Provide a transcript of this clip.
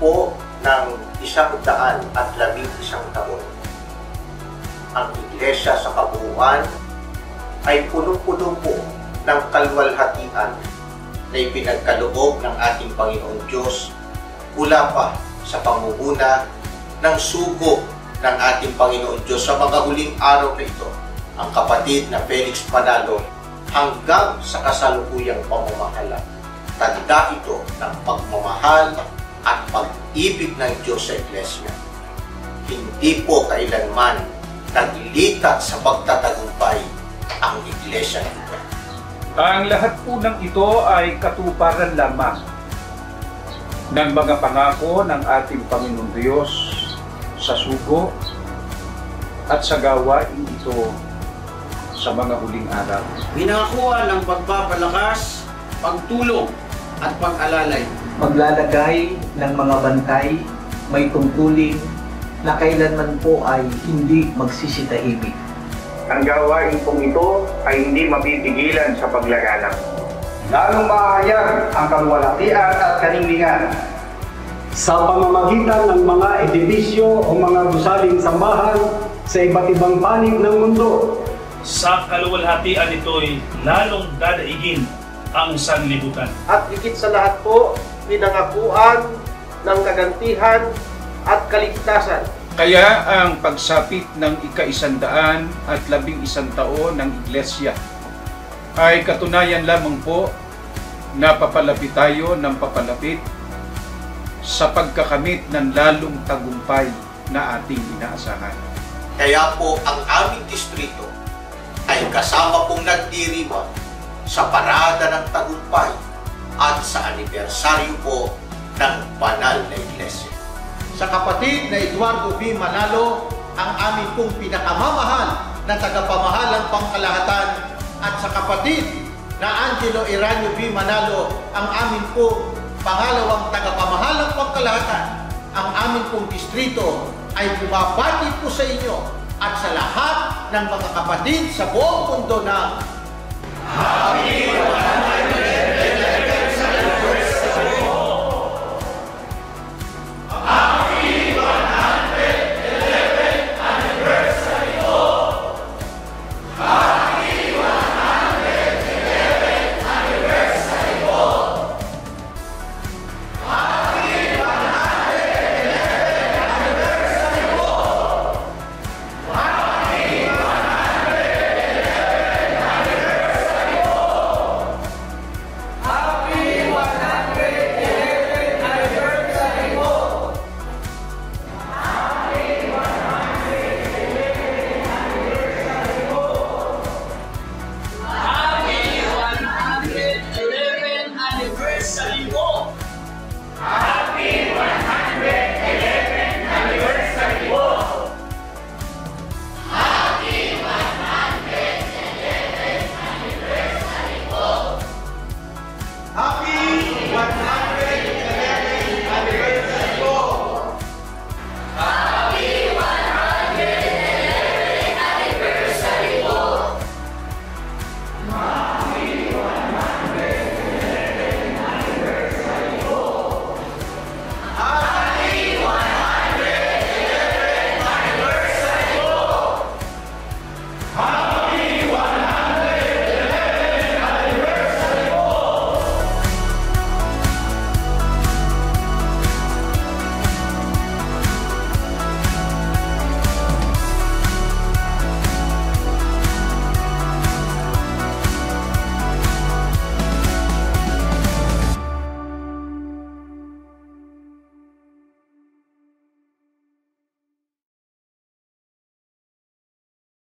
po ng 111 taon. Ang Iglesia sa kabuuan ay punong-puno po ng kalwalhatian na ipinagkaloob ng ating Panginoong Diyos mula pa sa pamumuno ng sugo ng ating Panginoong Diyos sa mga huling araw na ito, ang kapatid na Felix Manalo, hanggang sa kasalukuyang pamamahala. Tanda ito ng pagmamahal at pag-ibig ng Diyos sa Iglesia. Hindi po kailanman naglilikat sa pagtatagumpay ang Iglesia nito. Ang lahat po ng ito ay katuparan lamang ng mga pangako ng ating Panginoong Diyos sa sugo at sa gawain ito sa mga huling araw. Pinangakuan ng pagpapalakas, pagtulong at pag-alalay. Maglalagay ng mga bantay, may tungkulin na kailanman po ay hindi magsisitahimik. Ang gawain pong ito ay hindi mapipigilan sa paglaganap. Lalong mahayag ang kalwalhatian at kaninlingan sa pamamagitan ng mga edibisyo o mga gusaling sambahan sa iba't ibang panig ng mundo. Sa kaluwalhatian ito'y lalong dadaigin ang sanlibutan. At higit sa lahat po, pinangakuan ng kagantihan at kaligtasan. Kaya ang pagsapit ng ika-111 taon ng Iglesia ay katunayan lamang po na papalapit tayo ng papalapit sa pagkakamit ng lalong tagumpay na ating inaasahan. Kaya po ang aming distrito ay kasama pong nagdiriwang sa parada ng tagumpay at sa anibersaryo po ng banal na Iglesia. Sa kapatid na Eduardo B. Manalo, ang aming pong pinakamamahal na tagapamahalang pangkalahatan, at sa kapatid na Angelo Eranio B. Manalo, ang aming pong pangalawang tagapamahalang pangkalahatan. Ang aming pong distrito ay bumabati po sa inyo at sa lahat ng mga kapatid sa buong mundo na Happy